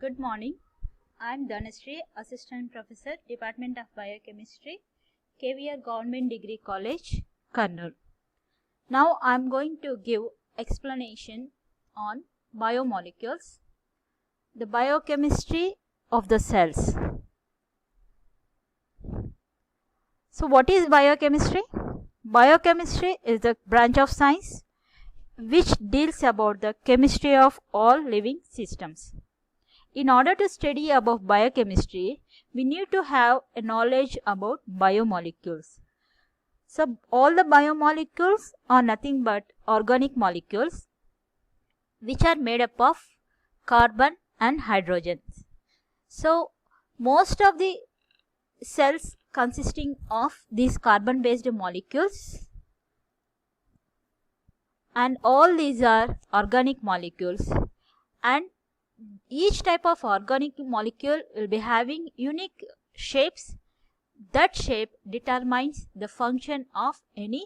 Good morning. I am Dhanashree, Assistant Professor, Department of Biochemistry, KVR Government Degree College, Kurnool. Now I am going to give explanation on biomolecules, the biochemistry of the cells. So what is biochemistry? Biochemistry is the branch of science which deals about the chemistry of all living systems. In order to study about biochemistry, we need to have a knowledge about biomolecules. So all the biomolecules are nothing but organic molecules which are made up of carbon and hydrogen. So most of the cells consisting of these carbon based molecules, and all these are organic molecules, and each type of organic molecule will be having unique shapes. That shape determines the function of any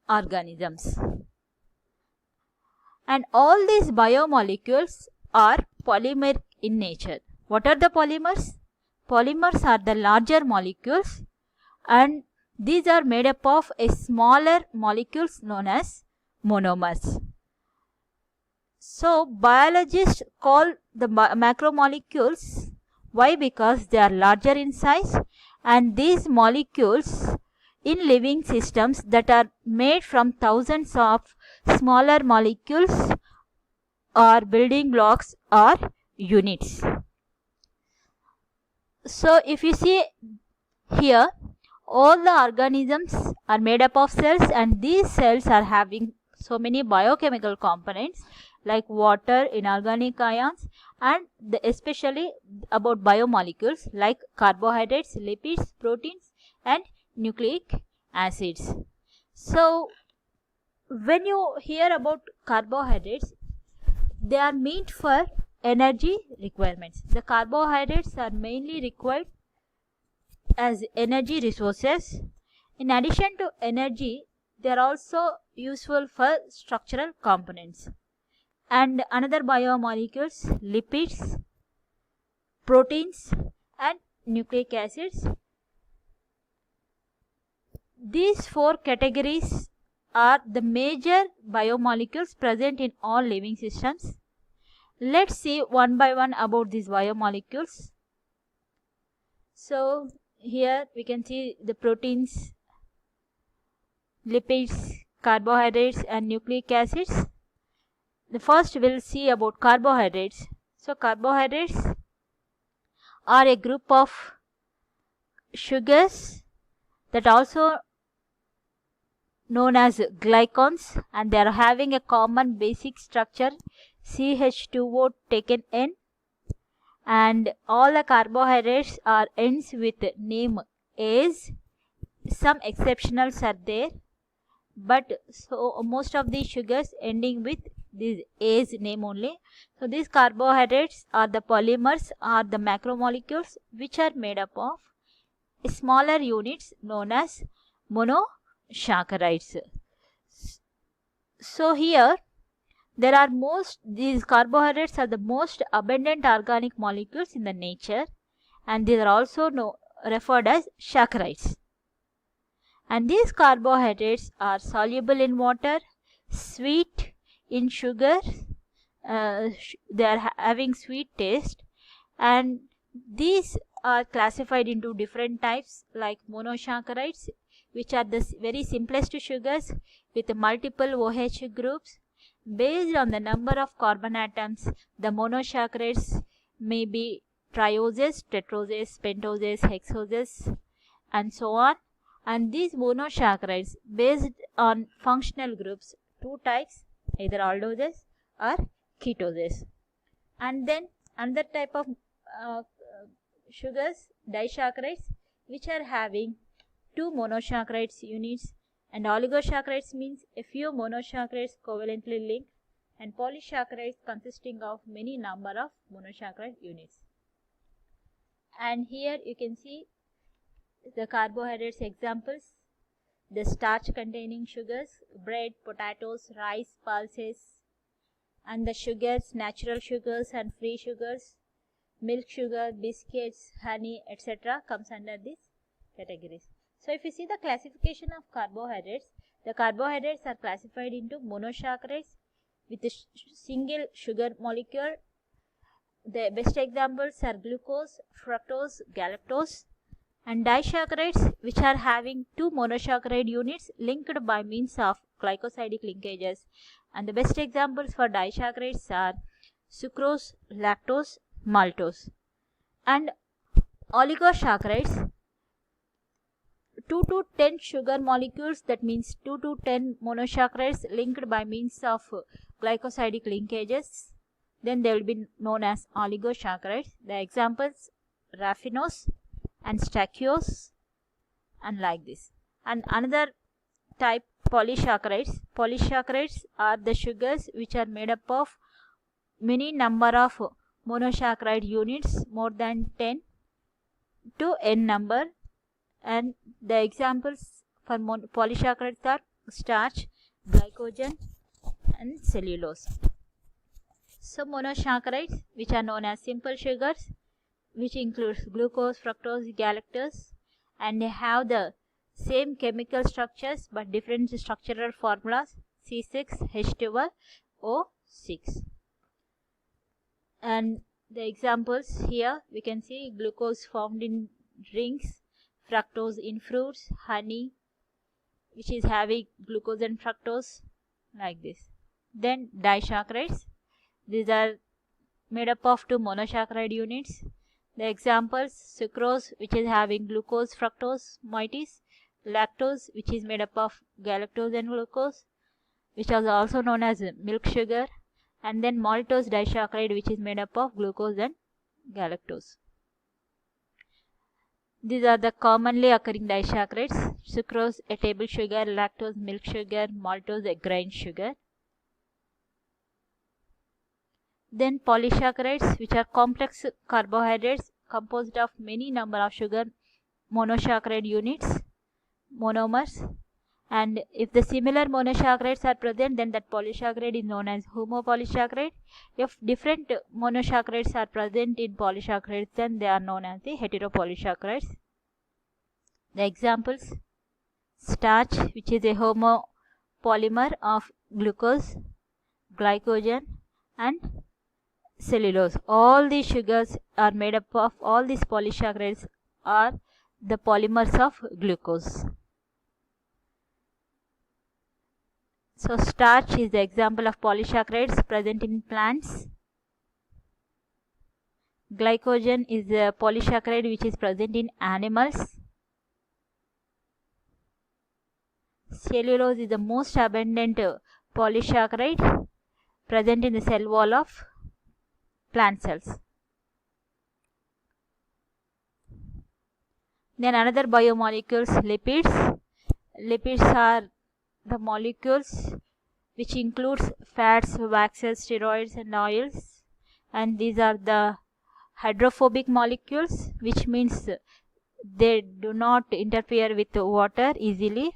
organisms. And all these biomolecules are polymeric in nature. What are the polymers? Polymers are the larger molecules, and these are made up of a smaller molecules known as monomers. So biologists call the macromolecules. Why? Because they are larger in size, and these molecules in living systems that are made from thousands of smaller molecules or building blocks or units. So if you see here, all the organisms are made up of cells, and these cells are having so many biochemical components like water, inorganic ions, and especially about biomolecules like carbohydrates, lipids, proteins, and nucleic acids. So when you hear about carbohydrates, they are meant for energy requirements. The carbohydrates are mainly required as energy resources. In addition to energy, they are also useful for structural components. And another biomolecules, lipids, proteins, and nucleic acids. These four categories are the major biomolecules present in all living systems. Let's see one by one about these biomolecules. So here we can see the proteins, lipids, carbohydrates, and nucleic acids. The first we'll see about carbohydrates. So carbohydrates are a group of sugars that also known as glycans, and they are having a common basic structure CH2O taken N, and all the carbohydrates are ends with name A's. Some exceptionals are there, but so most of these sugars ending with this A's name only. So these carbohydrates are the polymers, are the macromolecules which are made up of smaller units known as monosaccharides. So here there are these carbohydrates are the most abundant organic molecules in the nature, and these are also referred as saccharides. And these carbohydrates are soluble in water, sweet in sugar, they are having sweet taste, and these are classified into different types like monosaccharides, which are the very simplest sugars with multiple OH groups. Based on the number of carbon atoms, the monosaccharides may be trioses, tetroses, pentoses, hexoses, and so on. And these monosaccharides based on functional groups, two types, either aldoses or ketoses. And then another type of sugars, disaccharides, which are having two monosaccharides units, and oligosaccharides means a few monosaccharides covalently linked, and polysaccharides consisting of many number of monosaccharide units. And here you can see the carbohydrates examples: the starch containing sugars, bread, potatoes, rice, pulses, and the sugars, natural sugars and free sugars, milk, sugar, biscuits, honey, etc. comes under these categories. So if you see the classification of carbohydrates, the carbohydrates are classified into monosaccharides with a single sugar molecule. The best examples are glucose, fructose, galactose, and disaccharides, which are having two monosaccharide units linked by means of glycosidic linkages. And the best examples for disaccharides are sucrose, lactose, maltose. And oligosaccharides, 2 to 10 sugar molecules, that means 2 to 10 monosaccharides linked by means of glycosidic linkages, then they will be known as oligosaccharides. The examples raffinose and stachyose, and like this. And another type, polysaccharides. Polysaccharides are the sugars which are made up of many number of monosaccharide units, more than 10 to n number. And the examples for polysaccharides are starch, glycogen, and cellulose. So monosaccharides, which are known as simple sugars, which includes glucose, fructose, galactose, and they have the same chemical structures but different structural formulas, C6H12O6. And the examples here we can see glucose found in drinks, fructose in fruits, honey which is having glucose and fructose, like this. Then disaccharides, these are made up of two monosaccharide units. The examples sucrose, which is having glucose, fructose, moieties, lactose, which is made up of galactose and glucose, which is also known as milk sugar, and then maltose disaccharide, which is made up of glucose and galactose. These are the commonly occurring disaccharides: sucrose, a table sugar; lactose, milk sugar; maltose, a grain sugar. Then polysaccharides, which are complex carbohydrates composed of many number of sugar monosaccharide units, monomers. And if the similar monosaccharides are present, then that polysaccharide is known as homopolysaccharide. If different monosaccharides are present in polysaccharides, then they are known as the heteropolysaccharides. The examples: starch, which is a homopolymer of glucose, glycogen, and cellulose. All these sugars are made up of, all these polysaccharides are the polymers of glucose. So starch is the example of polysaccharides present in plants. Glycogen is a polysaccharide which is present in animals. Cellulose is the most abundant polysaccharide present in the cell wall of plant cells. Then another biomolecules, lipids. Lipids are the molecules which includes fats, waxes, steroids, and oils, and these are the hydrophobic molecules, which means they do not interfere with water easily.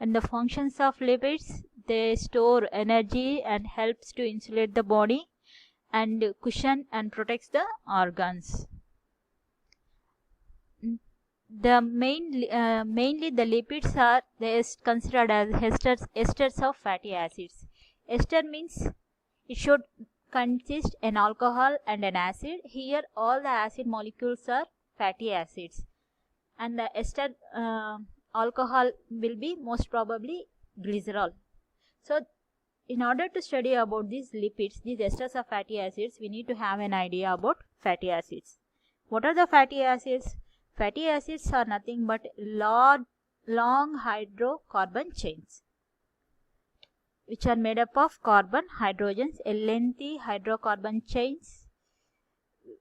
And the functions of lipids: they store energy and helps to insulate the body and cushion and protects the organs. The mainly the lipids are considered as esters of fatty acids. Ester means it should consist an alcohol and an acid. Here all the acid molecules are fatty acids, and the ester alcohol will be most probably glycerol. So in order to study about these lipids, these esters of fatty acids, we need to have an idea about fatty acids. What are the fatty acids? Fatty acids are nothing but long hydrocarbon chains which are made up of carbon, hydrogens, a lengthy hydrocarbon chains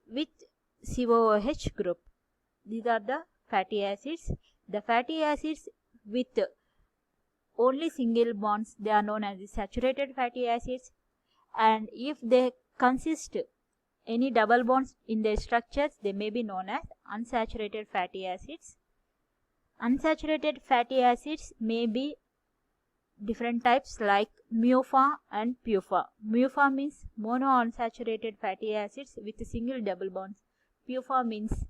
with COOH group. These are the fatty acids. The fatty acids with only single bonds, they are known as the saturated fatty acids, and if they consist any double bonds in their structures, they may be known as unsaturated fatty acids. Unsaturated fatty acids may be different types like MUFA and PUFA. MUFA means monounsaturated fatty acids with single double bonds. PUFA means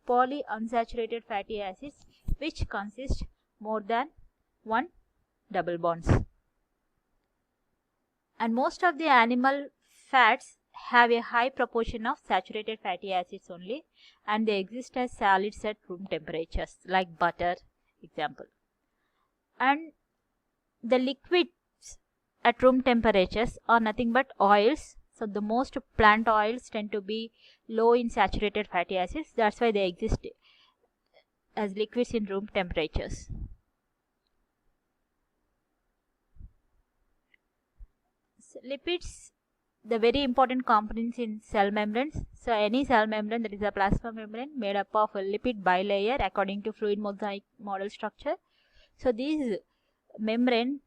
polyunsaturated fatty acids which consist more than one double bonds. And most of the animal fats have a high proportion of saturated fatty acids only, and they exist as solids at room temperatures like butter example. And the liquids at room temperatures are nothing but oils. So the most plant oils tend to be low in saturated fatty acids. That's why they exist as liquids in room temperatures. So lipids, the very important components in cell membranes. So any cell membrane, that is a plasma membrane, made up of a lipid bilayer according to fluid mosaic model structure. So these membrane,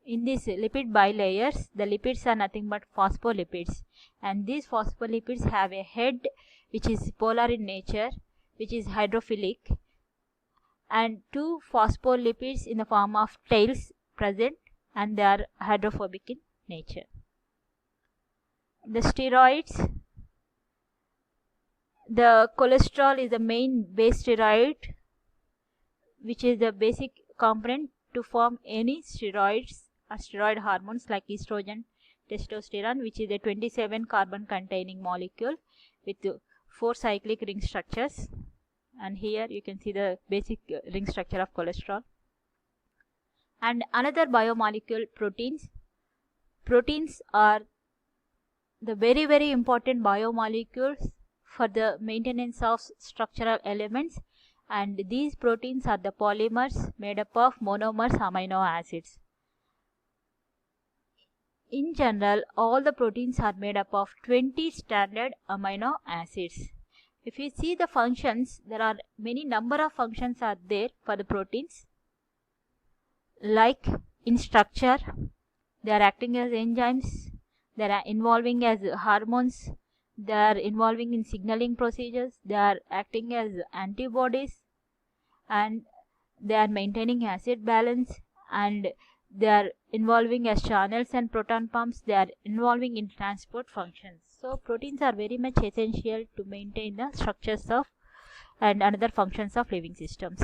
in these lipid bilayers, the lipids are nothing but phospholipids, and these phospholipids have a head which is polar in nature, which is hydrophilic, and two phospholipids in the form of tails present, and they are hydrophobic in nature. The steroids, the cholesterol is the main base steroid, which is the basic component to form any steroids or steroid hormones like estrogen, testosterone, which is a 27 carbon containing molecule with 4 cyclic ring structures. And here you can see the basic ring structure of cholesterol. And another biomolecule, proteins. Proteins are the very, very important biomolecules for the maintenance of structural elements, and these proteins are the polymers made up of monomers amino acids. In general, all the proteins are made up of 20 standard amino acids. If you see the functions, there are many number of functions are there for the proteins. Like in structure, they are acting as enzymes, they are involving as hormones, they are involving in signaling procedures, they are acting as antibodies, and they are maintaining acid balance, and they are involving as channels and proton pumps, they are involving in transport functions. So proteins are very much essential to maintain the structures of and other functions of living systems.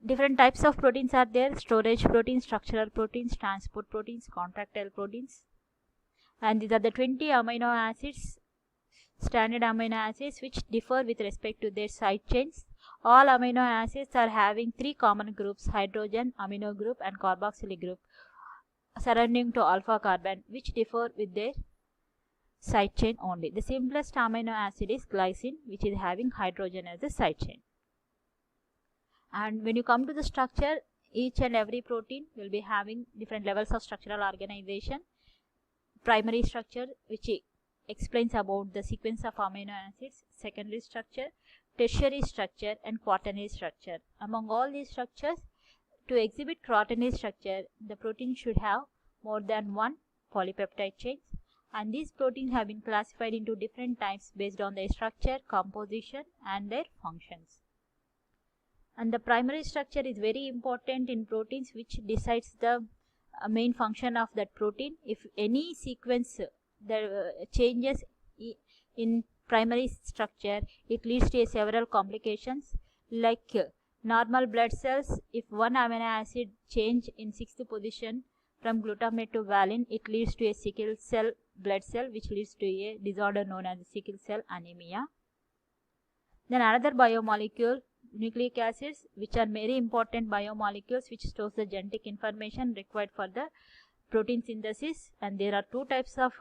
Different types of proteins are there: storage proteins, structural proteins, transport proteins, contractile proteins. And these are the 20 amino acids, standard amino acids, which differ with respect to their side chains. All amino acids are having 3 common groups: hydrogen, amino group, and carboxylic group surrounding to alpha carbon, which differ with their side chain only. The simplest amino acid is glycine, which is having hydrogen as a side chain. And when you come to the structure, each and every protein will be having different levels of structural organization. Primary structure, which explains about the sequence of amino acids; secondary structure, tertiary structure, and quaternary structure. Among all these structures, to exhibit quaternary structure, the protein should have more than one polypeptide chains, and these proteins have been classified into different types based on their structure, composition, and their functions. And the primary structure is very important in proteins, which decides the main function of that protein. If any sequence changes in primary structure, it leads to several complications, like normal blood cells. If one amino acid change in 6th position from glutamate to valine, it leads to a sickle cell blood cell, which leads to a disorder known as sickle cell anemia. Then another biomolecule, nucleic acids, which are very important biomolecules which stores the genetic information required for the protein synthesis. And there are 2 types of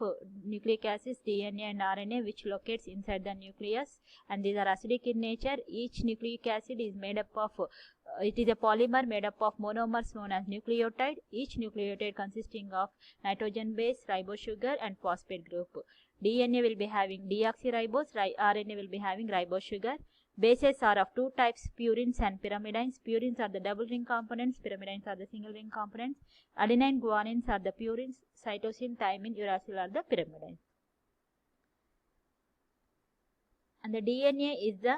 nucleic acids, DNA and RNA, which locates inside the nucleus, and these are acidic in nature. Each nucleic acid is made up of it is a polymer made up of monomers known as nucleotide, each nucleotide consisting of nitrogen base, ribose sugar, and phosphate group. DNA will be having deoxyribose, RNA will be having ribose sugar. Bases are of 2 types, purines and pyrimidines. Purines are the double ring components, pyrimidines are the single ring components. Adenine guanines are the purines, cytosine, thymine, uracil are the pyrimidines. And the DNA is the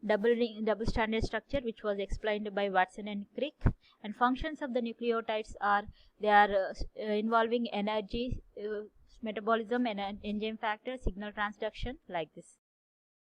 double stranded structure, which was explained by Watson and Crick. And functions of the nucleotides are, they are involving energy, metabolism, and enzyme factor, signal transduction, like this.